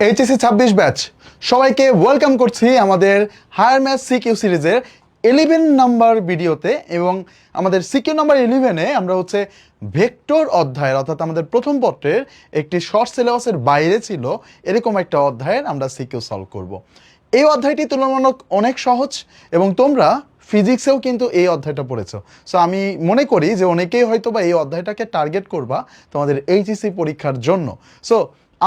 HSC 26 batch সবাইকে welcome করছি আমাদের হায়ার ম্যাথ সিকিউ সিরিজের 11 নাম্বার ভিডিওতে। এবং আমাদের সিকিউ নাম্বার 11-এ আমরা হচ্ছে ভেক্টর অধ্যায়ের অর্থাৎ আমাদের প্রথম পত্রের একটি শর্ট সিলেবাসের বাইরে ছিল এরকম একটা অধ্যায়ের আমরা সিকিউ সলভ করব। এই অধ্যায়টি তুলনামূলক অনেক সহজ এবং তোমরা ফিজিক্সেও কিন্তু এই অধ্যায়টা পড়েছো। সো আমি মনে করি যে অনেকেই হয়তো বা এই অধ্যায়টাকে টার্গেট করবা তোমাদের এইচএসসি পরীক্ষার জন্য। সো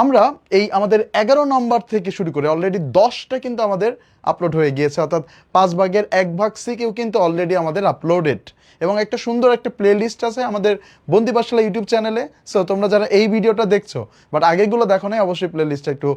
আমরা এই আমাদের 11 নম্বর থেকে শুরু করে অলরেডি 10টা কিন্তু আমাদের আপলোড হয়ে গিয়েছে, অর্থাৎ 5 ভাগের 1 ভাগ সিকিউ কিন্তু অলরেডি আমাদের আপলোডেড এবং একটা সুন্দর একটা প্লে লিস্ট আছে আমাদের বন্দি পাঠশালা ইউটিউব চ্যানেলে। সো তোমরা যারা এই ভিডিওটা দেখছো বাট আগেগুলো দেখো নাই, অবশ্যই প্লে লিস্টটা একটু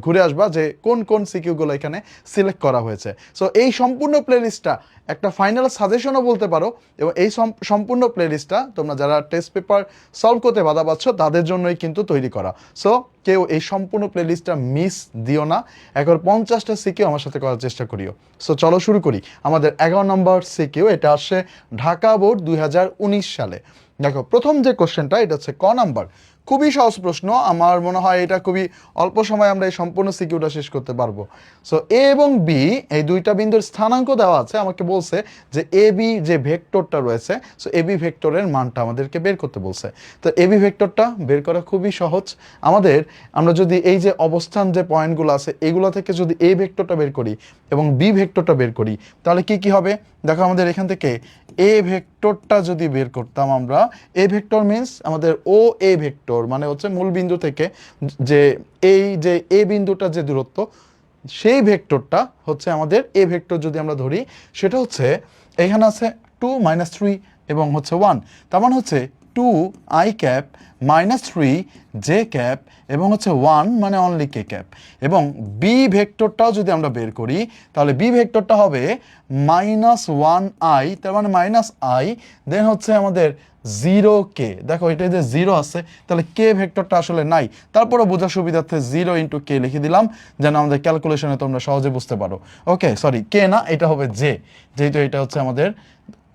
ঘুরে আসবা যে কোন কোন সিকিউগুলো এখানে সিলেক্ট করা হয়েছে। সো এই সম্পূর্ণ প্লে লিস্টটা একটা ফাইনাল সাজেশনও বলতে পারো এবং এই সম্পূর্ণ প্লে লিস্টটা তোমরা যারা টেস্ট পেপার সলভ করতে বাধা পাচ্ছ তাদের জন্যই কিন্তু তৈরি করা। সো কেউ এই সম্পূর্ণ প্লে লিস্টটা মিস দিও না, একবার 50টা সিকিউ আমার সাথে করার চেষ্টা করিও। সো চলো শুরু করি। আমাদের 11 নম্বর সিকিউ, এটা আসছে ঢাকা বোর্ড 2019 সালে। দেখো প্রথম যে কোশ্চেনটা এটা হচ্ছে ক নাম্বার, খুবই সহজ প্রশ্ন। আমার মনে হয় এটা খুবই অল্প সময় আমরা এই সম্পূর্ণ সিকিউটা শেষ করতে পারবো। সো এ এবং বি এই দুইটা বিন্দুর স্থানাঙ্ক দেওয়া আছে, আমাকে বলছে যে এ বি যে ভেক্টরটা রয়েছে, সো এ বি ভেক্টরের মানটা আমাদেরকে বের করতে বলছে। তো এ বি ভেক্টরটা বের করা খুবই সহজ। আমরা যদি এই যে অবস্থান যে পয়েন্টগুলো আছে এগুলো থেকে যদি এ ভেক্টরটা বের করি এবং বি ভেক্টরটা বের করি তাহলে কি হবে দেখো, আমাদের এখান থেকে এ ভেক্টরটা যদি বের করতাম আমরা, এ ভেক্টর মিন্স আমাদের ও এ ভেক্টর মানে হচ্ছে মূল বিন্দু থেকে যে এই যে এ বিন্দুটা যে দূরত্ব সেই ভেক্টরটা হচ্ছে আমাদের এ ভেক্টর যদি আমরা ধরি সেটা হচ্ছে এখানে আছে 2 - 3 এবং হচ্ছে 1, তার মানে হচ্ছে 2 i ক্যাপ -3 জে ক্যাপ এবং হচ্ছে 1 মানে অনলি কে ক্যাপ। এবং বি ভেক্টরটাও যদি আমরা বের করি তাহলে বি ভেক্টরটা হবে -1i, তার মানে -i দেন হচ্ছে আমাদের 0k। দেখো এটা যে 0 আছে তাহলে কে ভেক্টরটা আসলে নাই, তারপরে বোঝার সুবিধার্থে 0 × k লিখে দিলাম যেন আমাদের ক্যালকুলেশনে তোমরা সহজে বুঝতে পারো। ওকে সরি, কে না, এটা হবে জে, যেহেতু এটা হচ্ছে আমাদের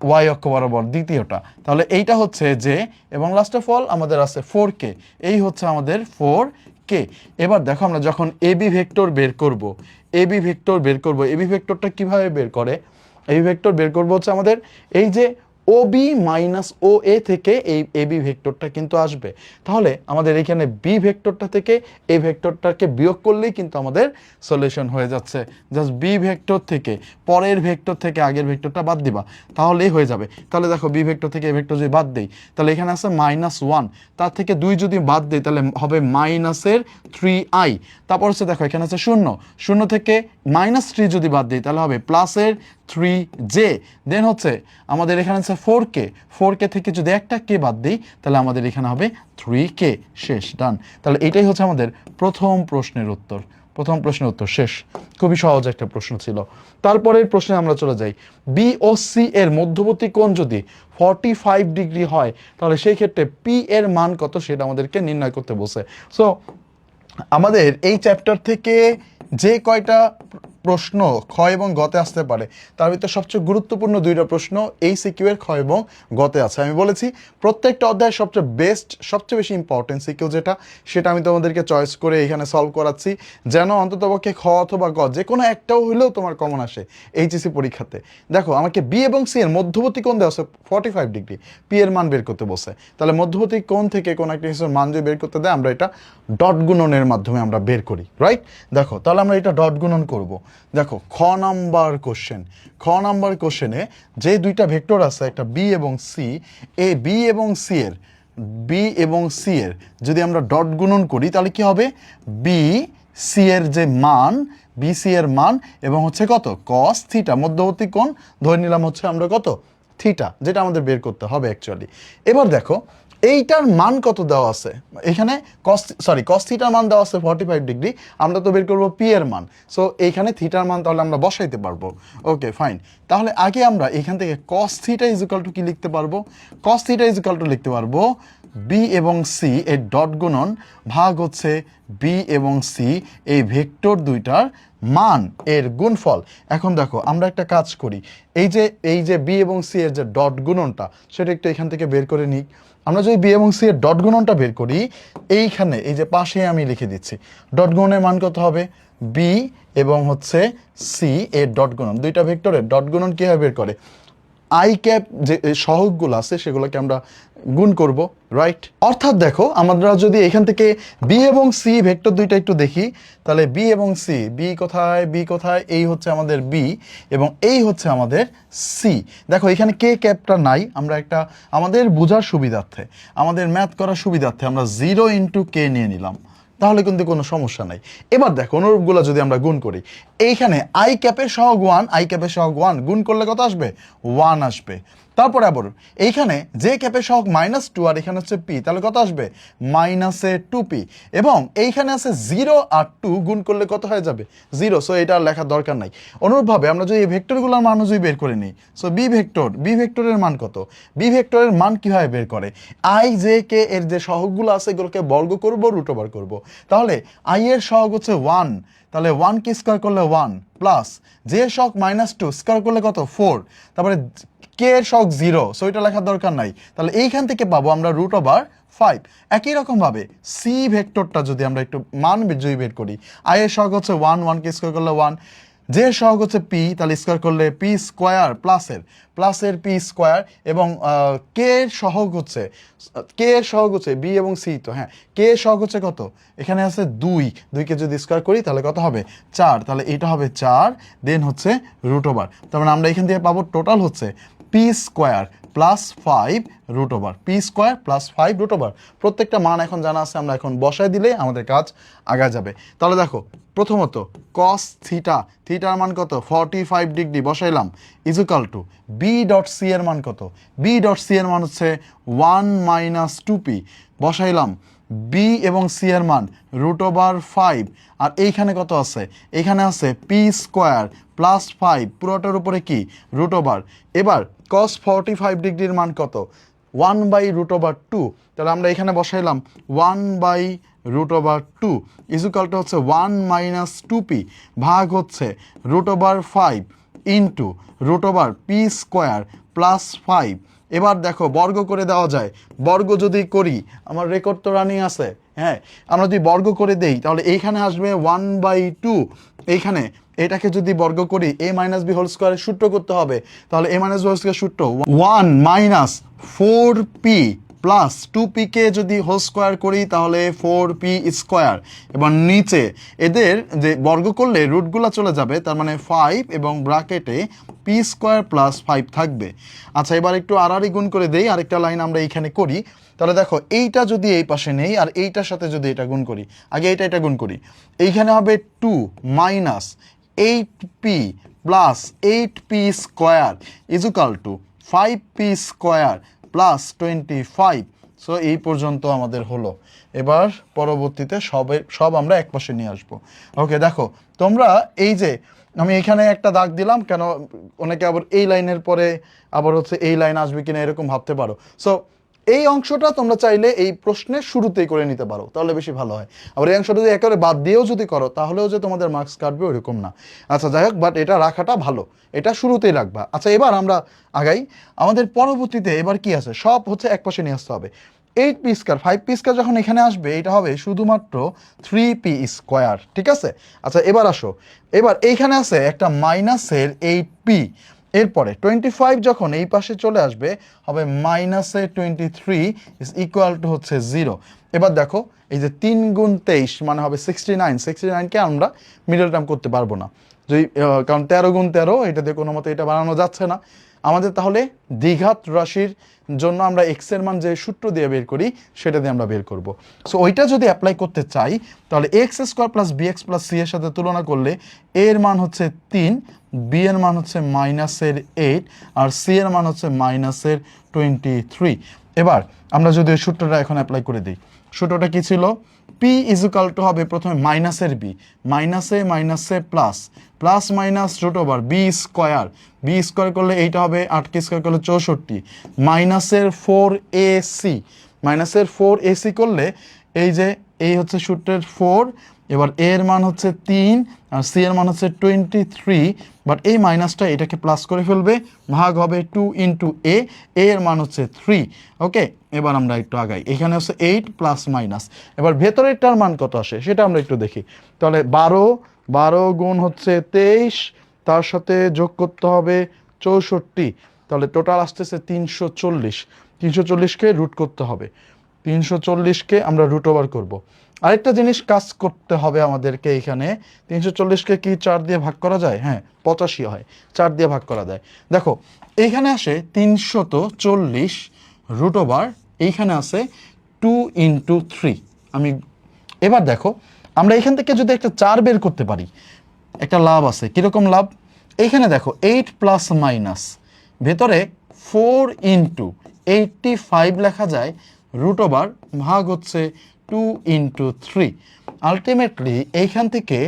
ওয়াই অক্ষ বরাবর দ্বিতীয়টা। তাহলে এইটা হচ্ছে জে এবং লাস্ট অফ অল আমাদের আছে 4k, এই হচ্ছে আমাদের 4k। এবার দেখো আমরা যখন এবি ভেক্টর বের করব, এবি ভেক্টরটা কিভাবে বের করে, এবি ভেক্টর বের করব হচ্ছে আমাদের এই যে ওবি মাইনাস ও এ থেকে এই এবি ভেক্টরটা কিন্তু আসবে। তাহলে আমাদের এখানে বি ভেক্টরটা থেকে এই ভেক্টরটাকে বিয়োগ করলেই কিন্তু আমাদের সলিউশন হয়ে যাচ্ছে। জাস্ট বি ভেক্টর থেকে পরের ভেক্টর থেকে আগের ভেক্টরটা বাদ দিবা তাহলেই হয়ে যাবে। তাহলে দেখো বি ভেক্টর থেকে এই ভেক্টর যদি বাদ দেই তাহলে এখানে আছে -1, তার থেকে 2 যদি বাদ দেই তাহলে হবে -3i। তারপর হচ্ছে দেখো এখানে আছে 0 থেকে -3 যদি বাদ দিই তাহলে হবে +3j। দেন হচ্ছে আমাদের এখানে আছে 4k থেকে যদি একটা কে বাদ দিই তাহলে আমাদের এখানে হবে 3k। শেষ, ডান। তাহলে এটাই হচ্ছে আমাদের প্রথম প্রশ্নের উত্তর শেষ। খুবই সহজ একটা প্রশ্ন ছিল। তারপরের প্রশ্নে আমরা চলে যাই। বি ও সি এর মধ্যবর্তী কোণ যদি 45 ডিগ্রি হয় তাহলে সেই ক্ষেত্রে পি এর মান কত সেটা আমাদেরকে নির্ণয় করতে বলছে। সো আমাদের এই চ্যাপ্টার থেকে যে কয়টা প্রশ্ন খ এবং গতে আসতে পারে তার ভিতরে সবচেয়ে গুরুত্বপূর্ণ 2টা প্রশ্ন এই সিকিউ এর খ এবং গতে আছে। আমি বলেছি প্রত্যেকটা অধ্যায় সবচেয়ে বেশি ইম্পর্টেন্ট সিকিউ সেটা আমি তোমাদেরকে চয়েস করে এখানে সলভ করাচ্ছি যেন অন্ততপক্ষে খ অথবা গ যে কোনো একটাও হলেও তোমার কমন আসে এইচএসসি পরীক্ষাতে। দেখো আমাকে বি এবং সি এর মধ্যবর্তী কোণ দেওয়া আছে 45 ডিগ্রি, পি এর মান বের করতে বসে। তাহলে মধ্যবর্তী কোণ থেকে কোনো একটা কিছুর মান যদি বের করতে দেয় আমরা এটা ডট গুণনের মাধ্যমে আমরা বের করি, রাইট? দেখো তাহলে আমরা এটা ডট গুণন করব। দেখো খ নাম্বার কোশ্চেনে যে দুইটা ভেক্টর আছে একটা বি এবং সি, এই বি এবং সি এর যদি আমরা ডট গুণন করি তাহলে কি হবে, বি সি এর মান এবং হচ্ছে কত cos থিটা, মধ্যবর্তী কোণ ধরে নিলাম হচ্ছে আমরা কত থিটা, যেটা আমাদের বের করতে হবে অ্যাকচুয়ালি। এবার দেখো এইটার মান কত দেওয়া আছে, এখানে cos থিটার মান দেওয়া আছে 45 ডিগ্রি, আমরা তো বের করবো পি এর মান। সো এইখানে থিটার মান তাহলে আমরা বসাইতে পারবো। ওকে ফাইন, তাহলে আগে আমরা এখান থেকে cos থিটা ইকুয়াল টু কি লিখতে পারবো, cos থিটা ইকুয়াল টু লিখতে পারবো বি এবং সি এর ডট গুণন ভাগ হচ্ছে বি এবং সি এই ভেক্টর দুইটার মান এর গুণফল। এখন দেখো আমরা একটা কাজ করি, এই যে বি এবং সি এর যে ডট গুণনটা সেটা একটু এখান থেকে বের করে নিই। আমরা যদি বি এবং সি এর ডট গুণনটা বের করি, এইখানে এই যে পাশে আমি লিখে দিচ্ছি, ডট গুণনের মান কত হবে, বি এবং হচ্ছে সি এর ডট গুণন, দুইটা ভেক্টরের ডট গুণন কীভাবে বের করে, আই ক্যাপ যে সহগগুলো আছে সেগুলোকে আমরা গুণ করব, রাইট? অর্থাৎ দেখো আমরা যদি এখান থেকে বি এবং সি ভেক্টর দুইটা একটু দেখি, তাহলে বি এবং সি, বি কোথায়, বি কোথায়, এই হচ্ছে আমাদের বি এবং এই হচ্ছে আমাদের সি। দেখো এখানে কে ক্যাপটা নাই, আমরা একটা আমাদের বোঝার সুবিধার্থে, আমাদের ম্যাথ করার সুবিধার্থে আমরা 0 × কে নিয়ে নিলাম, তাহলে কিন্তু কোনো সমস্যা নাই। এবার দেখো অনুরূপগুলো যদি আমরা গুণ করি, এইখানে আই ক্যাপের সহগ 1, আই ক্যাপের সহগ 1 গুণ করলে কত আসবে, 1 আসবে। তারপরে আবার এইখানে যে ক্যাপের সহগ -2 আর এখানে হচ্ছে পি, তাহলে কত আসবে, -2p। এবং এইখানে আছে 0 আর 2 গুণ করলে কত হয়ে যাবে, 0। সো এটা আর লেখার দরকার নাই। অনুরূপভাবে আমরা যদি এই ভেক্টরগুলোর মান যদি বের করে নিই, সো বি ভেক্টরের মান কত, বি ভেক্টরের মান কিভাবে বের করে, আই জে কে এর যে সহগগুলো আছে এগুলোকে বর্গ করব, রুট ওভার করব। তাহলে আই এর সহগ হচ্ছে 1, তাহলে 1 কে স্কয়ার করলে 1 প্লাস জে এর সহগ -2 স্কয়ার করলে কত, 4, তারপরে কে এর সহগ 0, সো এটা লেখার দরকার নাই। তাহলে এইখান থেকে পাবো আমরা √5। একই রকমভাবে সি ভেক্টরটা যদি আমরা একটু মান যদি বের করি, আই এর সহগ হচ্ছে 1 কে স্কয়ার করলে 1, যে সহগ হচ্ছে পি, তাহলে স্কয়ার করলে পি স্কয়ার প্লাসের পি স্কয়ার, এবং কে এর সহগ হচ্ছে বি এবং সি, তো হ্যাঁ কে এর সহগ হচ্ছে কত, এখানে আছে 2কে যদি স্কয়ার করি তাহলে কত হবে, 4, তাহলে এটা হবে 4, দেন হচ্ছে √, তার মানে আমরা এখান থেকে পাবো টোটাল হচ্ছে P square plus 5 √, P square plus 5 √। প্রত্যেকটা মান এখন জানা আছে, আমরা এখন বসায় দিলে আমাদের কাজ আগা যাবে। তাহলে দেখো প্রথমত cos থিটার মান কত, 45 ডিগ্রি বসাইলাম, equal to B dot C এর মান কত, বি ডট সি এর মান হচ্ছে 1 - 2p বসাইলাম, বি এবং সি এর মান √5, আর এইখানে কত আছে, এখানে আছে পি স্কয়ার প্লাস 5 পুরোটার উপরে কি, √। এবার cos 45 ডিগ্রির মান কত, 1/√2, তাহলে আমরা এখানে বসাইলাম 1/√2 ইজুকালটা হচ্ছে 1 - 2p ভাগ হচ্ছে √5 ইন্টু √p স্কোয়ার প্লাস 5। এবার দেখো বর্গ করে দেওয়া যায়, বর্গ যদি করি, আমার রেকর্ড তো রানিং আছে, হ্যাঁ আমরা যদি বর্গ করে দেই তাহলে এইখানে আসবে 1/2, এইখানে এটাকে যদি বর্গ করি a - b হোল স্কয়ারের সূত্র করতে হবে, তাহলে a - b হোল স্কয়ার সূত্র 1 - 4p প্লাস 2p কে যদি হোল স্কয়ার করি তাহলে 4p স্কয়ার। এবার নিচে এদের যে বর্গ করলে রুটগুলো চলে যাবে, তার মানে 5 এবং ব্র্যাকেটে p স্কয়ার প্লাস 5 থাকবে। আচ্ছা এবার একটু আড়াআড়ি গুণ করে দেই, আরেকটা লাইন আমরা এইখানে করি। তাহলে দেখো এইটা যদি এই পাশে নেই আর এইটার সাথে যদি এটা গুণ করি, আগে এটা গুণ করি, এইখানে হবে 2 - 8p plus 8p square equal to 5p square plus 25। So এই পর্যন্ত আমাদের হলো। এবার পরবর্তীতে সব আমরা এক পাশে নিয়ে আসবো। ওকে দেখো তোমরা এই যে আমি এখানে একটা দাগ দিলাম, কেন অনেকে আবার এই লাইনের পরে আবার হচ্ছে এই লাইন আসবে কিনা এরকম ভাবতে পারো। সো এই অংশটা তোমরা চাইলে এই প্রশ্নের শুরুতেই করে নিতে পারো, তাহলে বেশি ভালো হয়। আবার এই অংশটা যদি একেবারে বাদ দিয়েও যদি করো তাহলেও যে তোমাদের মার্কস কাটবে ওইরকম না। আচ্ছা যাই হোক, বাট এটা রাখাটা ভালো, এটা শুরুতেই রাখবা। আচ্ছা এবার আমরা আগাই, আমাদের পরবর্তীতে এবার কি আছে, সব হচ্ছে এক পাশে নিয়ে আসতে হবে। 8p স্কয়ার 5p স্কয়ার যখন এখানে আসবে এটা হবে শুধুমাত্র 3p স্কয়ার, ঠিক আছে। আচ্ছা এবার আসো, এবার এইখানে আছে একটা মাইনাসের 8p, এরপরে 25 যখন এই পাশে চলে আসবে হবে -23 ইজ ইকুয়াল টু হচ্ছে 0। এবার দেখো এই যে 3 × 23 মানে হবে 69কে আমরা মিডল টার্ম করতে পারবো না, যদি কারণ 13 × 13 এটা দিয়ে কোনো মতে এটা বানানো যাচ্ছে না আমাদের, তাহলে দ্বিঘাত রাশির জন্য আমরা এক্স এর মান যে সূত্র দিয়ে বের করি সেটা দিয়ে আমরা বের করব। সো ওইটা যদি অ্যাপ্লাই করতে চাই তাহলে x² + bx + c এর সাথে তুলনা করলে a এর মান হচ্ছে 3, b এর মান হচ্ছে -8 আর c এর মান হচ্ছে -23। এবার আমরা যদি ওই সূত্রটা এখন অ্যাপ্লাই করে দিই, সূত্রটা কি ছিল, p ইজুকাল টু হবে প্রথমে মাইনাসের b, মাইনাসে plus minus √b square, b square করলে এইটা হবে 8কে স্কয়ার করলে 64, মাইনাসের 4ac করলে এই যে এই হচ্ছে সূত্রের 4, এবার a এর মান হচ্ছে 3 আর c এর মান হচ্ছে 23, বাট এই মাইনাসটা এটাকে প্লাস করে ফেলবে, ভাগ হবে 2 × a এর মান হচ্ছে 3। ওকে এবার আমরা একটু আগাই, এখানে হচ্ছে 8 প্লাস মাইনাস, এবার ভেতরেরটার মান কত আসে সেটা আমরা একটু দেখি। তাহলে 12 গুণ হচ্ছে 23, তার সাথে যোগ করতে হবে 64, তাহলে টোটাল আসতেছে 340। 340কে রুট করতে হবে, 340কে আমরা রুট ওভার করবো। আরেকটা জিনিস কাজ করতে হবে আমাদেরকে, এখানে 340কে কি 4 দিয়ে ভাগ করা যায়? হ্যাঁ, 85 হয়, 4 দিয়ে ভাগ করা যায়। দেখো এইখানে আসে 340 রুট ওভার, এইখানে আছে 2 ইন্টু 3। আমি এবার দেখো আমরা এখান থেকে যদি একটা 4 বের করতে পারি, একটা লাভ আছে। কীরকম লাভ? এইখানে দেখো 8 প্লাস মাইনাস, ভেতরে 4 ইন্টু 85 লেখা যায়, রুট ওভার ভাগ হচ্ছে 2 ইন্টু 3। আলটিমেটলি এইখান থেকে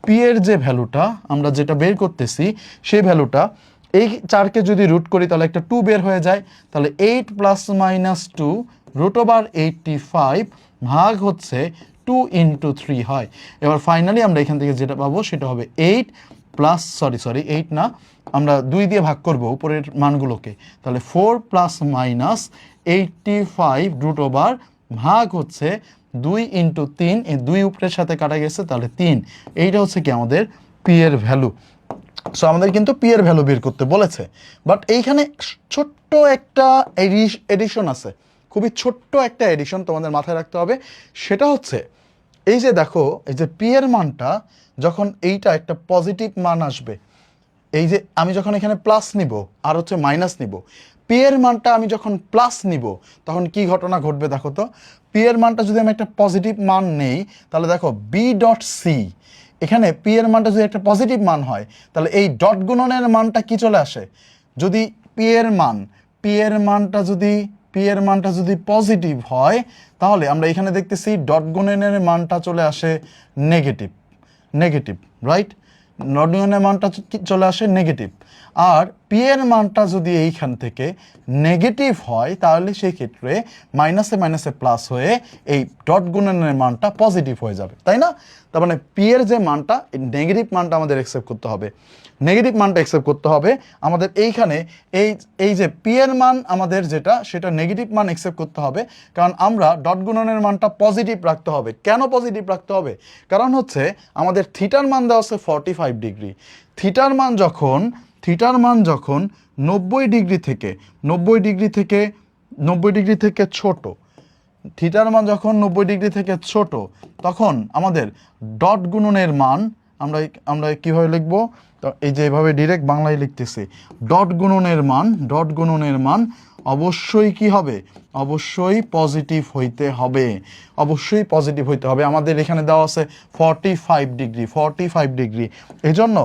পি এর যে ভ্যালুটা আমরা যেটা বের করতেছি, সেই ভ্যালুটা এই 4কে যদি রুট করি তাহলে একটা 2 বের হয়ে যায়। তাহলে 8 প্লাস মাইনাস 2 রুট ওভার 85 ভাগ হচ্ছে 2 ইন্টু 3 হয়। এবার ফাইনালি আমরা এখান থেকে যেটা পাবো সেটা হবে 8 প্লাস সরি 8 না, আমরা 2 দিয়ে ভাগ করব উপরের মানগুলোকে। তাহলে 4 প্লাস মাইনাস 85 রুট ওভার ভাগ হচ্ছে 2 ইন্টু 3, এই 2 উপরের সাথে কাটা গেছে, তাহলে 3। এইটা হচ্ছে কি আমাদের পি এর ভ্যালু। সো আমাদের কিন্তু পি এর ভ্যালু বের করতে বলেছে, বাট এইখানে ছোট্ট একটা এডিশন আছে, খুবই ছোট্ট একটা এডিশন তোমাদের মাথায় রাখতে হবে। সেটা হচ্ছে এই যে দেখো, এই যে পি এর মানটা যখন এইটা একটা পজিটিভ মান আসবে, এই যে আমি যখন এখানে প্লাস নিব আর হচ্ছে মাইনাস নিব, পি এর মানটা আমি যখন প্লাস নিব তখন কি ঘটনা ঘটবে দেখো তো। পি এর মানটা যদি আমি একটা পজিটিভ মান নেই, তাহলে দেখো বি ডট সি, এখানে পি এর মানটা যদি একটা পজিটিভ মান হয়, তাহলে এই ডট গুণনের মানটা কি চলে আসে? যদি পি এর মানটা যদি পজিটিভ হয়, তাহলে আমরা এখানে দেখতেছি ডট গুণনের মানটা চলে আসে নেগেটিভ, রাইট? ডট গুণনের মানটা চলে আসে নেগেটিভ। আর পি এর মানটা যদি এইখান থেকে নেগেটিভ হয়, তাহলে সেই ক্ষেত্রে মাইনাসে মাইনাসে প্লাস হয়ে এই ডট গুণনের মানটা পজিটিভ হয়ে যাবে, তাই না? তার মানে পি এর যে মানটা, নেগেটিভ মানটা আমাদের অ্যাকসেপ্ট করতে হবে, আমাদের এইখানে এই যে পি এর মান আমাদের যেটা, সেটা নেগেটিভ মান অ্যাকসেপ্ট করতে হবে, কারণ আমরা ডট গুণনের মানটা পজিটিভ রাখতে হবে। কেন পজিটিভ রাখতে হবে? কারণ হচ্ছে আমাদের থিটার মান দেওয়া আছে 45 ডিগ্রি। থিটার মান যখন 90 ডিগ্রি থেকে ছোট, থিটার মান যখন 90 ডিগ্রি থেকে ছোট, তখন আমাদের ডট গুণনের মান আমরা কিভাবে লিখবো? তো এই যে এভাবে ডিরেক্ট বাংলায় লিখতেছি, ডট গুণনের মান অবশ্যই কি হবে? অবশ্যই পজিটিভ হইতে হবে, আমাদের এখানে দেওয়া আছে 45 ডিগ্রি। এই জন্য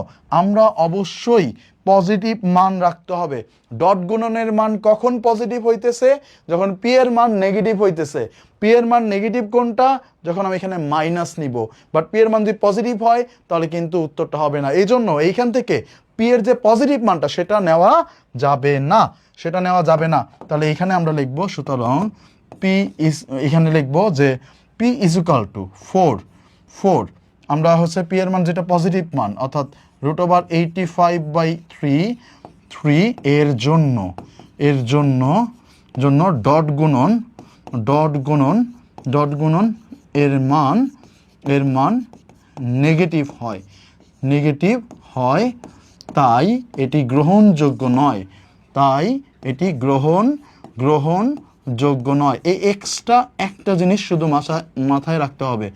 আমরা অবশ্যই পজিটিভ মান রাখতে হবে। ডট গুণনের মান কখন পজিটিভ হইতেছে? যখন পি এর মান নেগেটিভ হইতেছে। পি এর মান নেগেটিভ কোনটা? যখন আমি এখানে মাইনাস নিব। বাট পি এর মান যদি পজিটিভ হয় তাহলে কিন্তু উত্তরটা হবে না। এই জন্য এইখান থেকে পি এর যে পজিটিভ মানটা সেটা নেওয়া যাবে না, তাহলে এখানে আমরা লিখবো, সুতরাং এখানে লিখবো যে পি ইজ ইকুয়াল টু 4। আমরা হচ্ছে পি এর মান যেটা পজিটিভ মান, অর্থাৎ রুট ওভার 85/3 এর জন্য ডট গুণন এর মান নেগেটিভ হয়, তাই এটি গ্রহণযোগ্য নয়। এই এক্সট্রা একটা জিনিস শুধু মাথায় রাখতে হবে,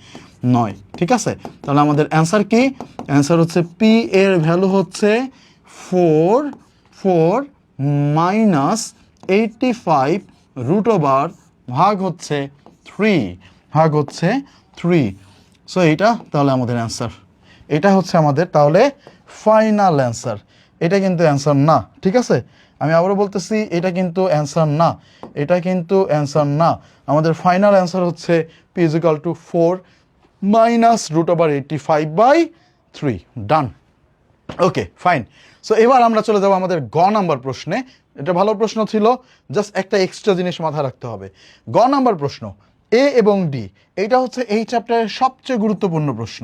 নয়। ঠিক আছে, তাহলে আমাদের অ্যান্সার কি? অ্যান্সার হচ্ছে পি এর ভ্যালু হচ্ছে 4 মাইনাস 85 রুট ওভার ভাগ হচ্ছে 3। সো এইটা তাহলে আমাদের অ্যান্সার, এটা হচ্ছে আমাদের তাহলে ফাইনাল অ্যান্সার। এটা কিন্তু অ্যান্সার না, ঠিক আছে? আমি আবারও বলতেছি, এটা কিন্তু অ্যান্সার না। আমাদের ফাইনাল অ্যান্সার হচ্ছে P is equal to 4 minus root over 85/3। Done, okay, fine. So এবার আমরা চলে যাব আমাদের গ নাম্বার প্রশ্নে। এটা ভালো প্রশ্ন ছিল, জাস্ট একটা এক্সট্রা জিনিস মাথায় রাখতে হবে। নাম্বার প্রশ্ন, এ এবং ডি, এটা হচ্ছে এই চ্যাপ্টারের সবচেয়ে গুরুত্বপূর্ণ প্রশ্ন।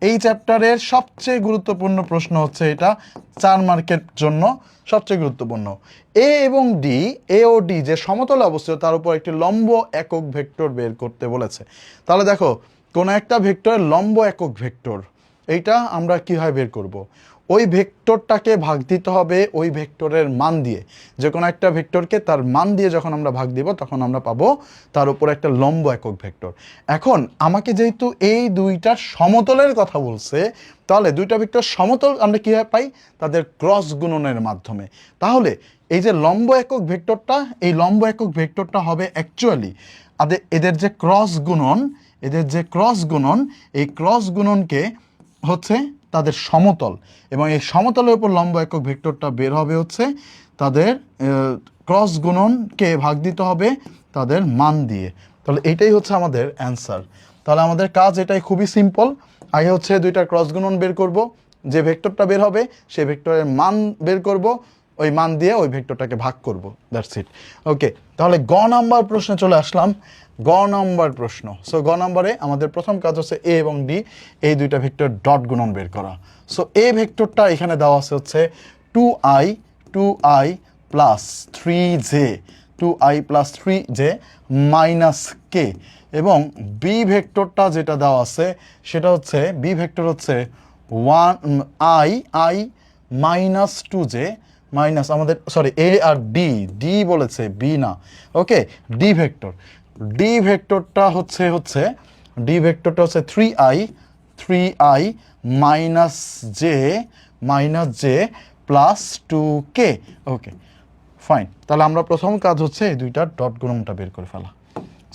এই চ্যাপ্টারের সবচেয়ে গুরুত্বপূর্ণ প্রশ্ন হচ্ছে এটা, 4 মার্কের জন্য সবচেয়ে গুরুত্বপূর্ণ। এ এবং ডি, এ ও ডি যে সমতলে অবস্থিত তার উপর একটি লম্ব একক ভেক্টর বের করতে বলেছে। তাহলে দেখো, কোন একটা ভেক্টরের লম্ব একক ভেক্টর, এইটা আমরা কীভাবে বের করব? ওই ভেক্টরটাকে ভাগ দিতে হবে ওই ভেক্টরের মান দিয়ে। যে কোনো একটা ভেক্টরকে তার মান দিয়ে যখন আমরা ভাগ দিব তখন আমরা পাবো তার উপর একটা লম্ব একক ভেক্টর। এখন আমাকে যেহেতু এই দুইটার সমতলের কথা বলছে, তাহলে দুইটা ভেক্টর সমতল আমরা কীভাবে পাই? তাদের ক্রস গুণনের মাধ্যমে। তাহলে এই যে লম্ব একক ভেক্টরটা, এই লম্ব একক ভেক্টরটা হবে অ্যাকচুয়ালি এদের যে ক্রস গুণন, এই ক্রস গুণনকে হচ্ছে তাদের সমতল, এবং এই সমতলের উপর লম্ব একক ভেক্টরটা বের হবে হচ্ছে তাদের ক্রস গুণনকে ভাগ দিতে হবে তাদের মান দিয়ে। তাহলে এইটাই হচ্ছে আমাদের অ্যান্সার। তাহলে আমাদের কাজ এটাই, খুবই সিম্পল। আগে হচ্ছে দুইটা ক্রস গুণন বের করব, যে ভেক্টরটা বের হবে সেই ভেক্টরের মান বের করব, ওই মান দিয়ে ওই ভেক্টরটাকে ভাগ করব, দ্যাটস ইট। ওকে, তাহলে গ নাম্বার প্রশ্নে চলে আসলাম। গ নম্বর প্রশ্ন। সো গ নম্বরে আমাদের প্রথম কাজ হচ্ছে এ এবং ডি, এই দুইটা ভেক্টর ডট গুণন বের করা। সো এ ভেক্টরটা এখানে দেওয়া আছে হচ্ছে 2i plus 3j, 2i plus 3j minus কে, এবং বি ভেক্টরটা যেটা দেওয়া আছে সেটা হচ্ছে, বি ভেক্টর হচ্ছে 1i মাইনাস 2j মাইনাস আমাদের, সরি, এ আর ডি বলেছে, বি না। ওকে, ডি ভেক্টর, ডি ভেক্টরটা হচ্ছে 3i minus J plus 2k। ওকে, ফাইন। তাহলে আমরা প্রথম কাজ হচ্ছে এই দুইটা ডট গুণনটা বের করে ফেলা।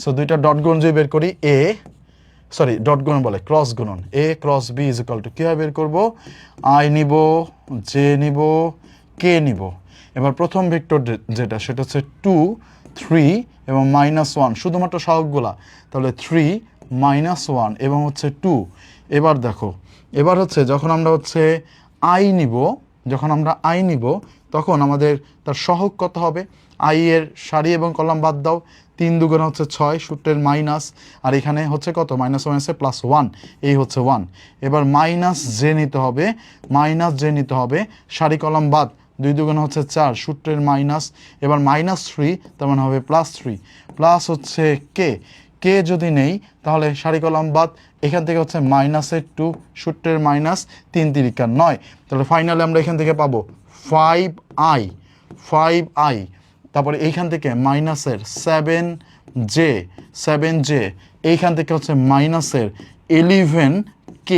সো দুইটা ডট গুণন যদি বের করি, ডট গুণন বলে ক্রস গুণন, A cross B is equal to, কীভাবে বের করবো? আই নিব, জে নিব, কে নিব। এবার প্রথম ভেক্টর যেটা সেটা হচ্ছে 2, 3 এবং -1, শুধুমাত্র সহগগুলা। তাহলে 3 -1 এবং হচ্ছে 2। এবার দেখো, এবার হচ্ছে যখন আমরা আই নিব তখন আমাদের তার সহগ কত হবে? আই এর সারি এবং কলাম বাদ দাও, 3 দুগুণ হচ্ছে 6, সূত্রের মাইনাস, আর এখানে হচ্ছে কত? -1 প্লাস 1, এই হচ্ছে 1। এবার মাইনাস জে নিতে হবে, সারি কলাম বাদ, 2 দুগুণ হচ্ছে 4, সূত্রের মাইনাস, এবার -3, তার মানে হবে +3, প্লাস হচ্ছে কে যদি নেই তাহলে সারি কলাম বাদ, এখান থেকে হচ্ছে -2, সূত্রের মাইনাস, 3 তিরিকা 9। তাহলে ফাইনালি আমরা এখান থেকে পাবো 5i, তারপরে এইখান থেকে মাইনাসের 7j, এইখান থেকে হচ্ছে মাইনাসের 11k,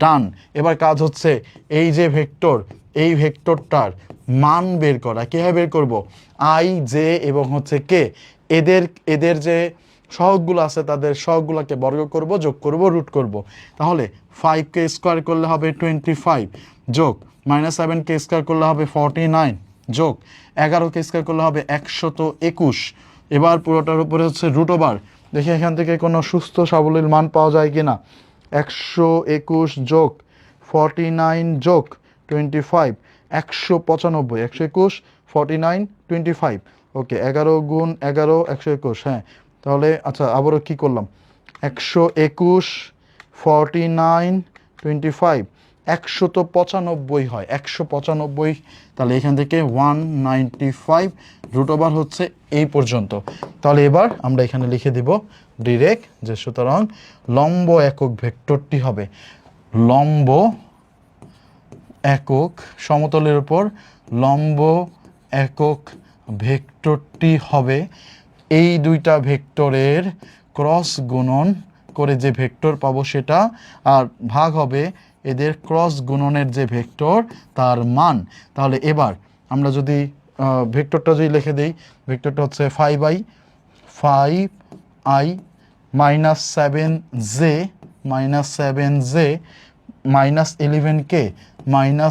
ডান। এবার কাজ হচ্ছে এই যে ভেক্টর, এই ভেক্টরটার মান বের করা। কীভাবে বের করব? আই, জে এবং হচ্ছে কে, এদের যে সহগগুলো আছে তাদের সহগগুলোকে বর্গ করব, যোগ করব, রুট করব। তাহলে 5কে স্কোয়ার করলে হবে 25, যোগ -7কে স্কোয়ার করলে হবে 49, যোগ 11কে স্কোয়ার করলে হবে 121। এবার পুরোটার উপরে হচ্ছে রুট ওভার। দেখি এখান থেকে কোনো সুস্থ সাবলীল মান পাওয়া যায় কিনা। 121 যোগ 49 যোগ 25, 195, 121, 49, 25। ওকে, 11 গুণ 11, 121। হ্যাঁ, তাহলে আচ্ছা আবারও কি করলাম, 121, 49, 25, 195 হয়, 195। তাহলে এখান থেকে 195, রুট ওভার হচ্ছে এই পর্যন্ত। তাহলে এবার আমরা এখানে লিখে দিব ডিরেক্ট যে সুতরাং লম্ব একক ভেক্টরটি হবে, লম্ব একক সমতলের উপর লম্ব একক ভেক্টরটি হবে এই দুইটা ভেক্টরের ক্রস গুণন করে যে ভেক্টর পাবো সেটা, আর ভাগ হবে এদের ক্রস গুণনের যে ভেক্টর তার মান। তাহলে এবার আমরা যদি ভেক্টরটা যদি লিখে দিই, ভেক্টরটা হচ্ছে 5i -7j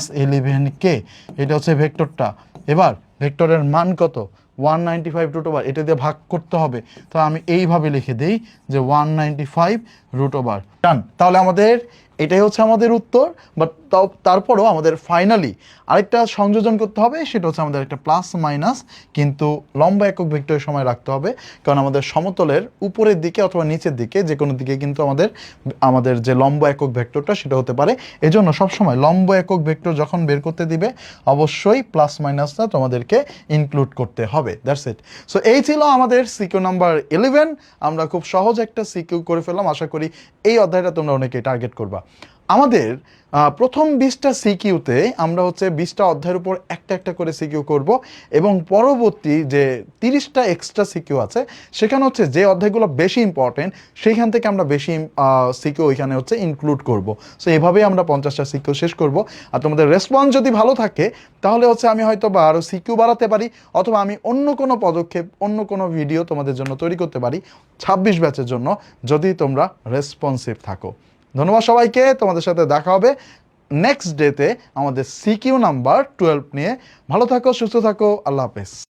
-11k, এটা হচ্ছে ভেক্টরটা। এবার ভেক্টরের মান কত? 195 রুট ওভার, এটা দিয়ে ভাগ করতে হবে। তো আমি এইভাবে লিখে দিই যে 195 রুট ওভার, ডান। তাহলে আমাদের এটাই হচ্ছে আমাদের উত্তর। বাট তারপরও আমাদের ফাইনালি আরেকটা সংযোজন করতে হবে, সেটা হচ্ছে আমাদের একটা প্লাস মাইনাস কিন্তু লম্বা একক ভেক্টরের সময় রাখতে হবে, কারণ আমাদের সমতলের উপরের দিকে অথবা নিচের দিকে যে কোনো দিকে কিন্তু আমাদের আমাদের যে লম্বা একক ভেক্টরটা সেটা হতে পারে। এজন্য সবসময় লম্বা একক ভেক্টর যখন বের করতে দিবে অবশ্যই প্লাস মাইনাসটা তোমাদেরকে ইনক্লুড করতে হবে। That's it. সো এই ছিল আমাদের সিকিউ নাম্বার 11। আমরা খুব সহজ একটা সিকিউ করে ফেললাম। আশা করি এই অধ্যায়টা তোমরা অনেকেই টার্গেট করবা। আমাদের প্রথম 20টা সিকিউতে আমরা হচ্ছে 20টা অধ্যায়ের উপর একটা একটা করে সিকিউ করব, এবং পরবর্তী যে 30টা এক্সট্রা সিকিউ আছে সেখানে হচ্ছে যে অধ্যায়গুলো বেশি ইম্পর্টেন্ট সেইখান থেকে আমরা বেশি সিকিউ ওইখানে হচ্ছে ইনক্লুড করব। সো এভাবেই আমরা 50টা সিকিউ শেষ করব। আর তোমাদের রেসপন্স যদি ভালো থাকে তাহলে হচ্ছে আমি হয়তো বা আরও সিকিউ বাড়াতে পারি, অথবা আমি অন্য কোনো পদক্ষেপ অন্য কোনো ভিডিও তোমাদের জন্য তৈরি করতে পারি 26 ব্যাচের জন্য, যদি তোমরা রেসপন্সিভ থাকো। ধন্যবাদ সবাইকে। তোমাদের সাথে দেখা হবে নেক্সট ডেতে আমাদের সিকিউ নাম্বার 12 নিয়ে। ভালো থাকো, সুস্থ থাকো, আল্লাহ হাফেজ।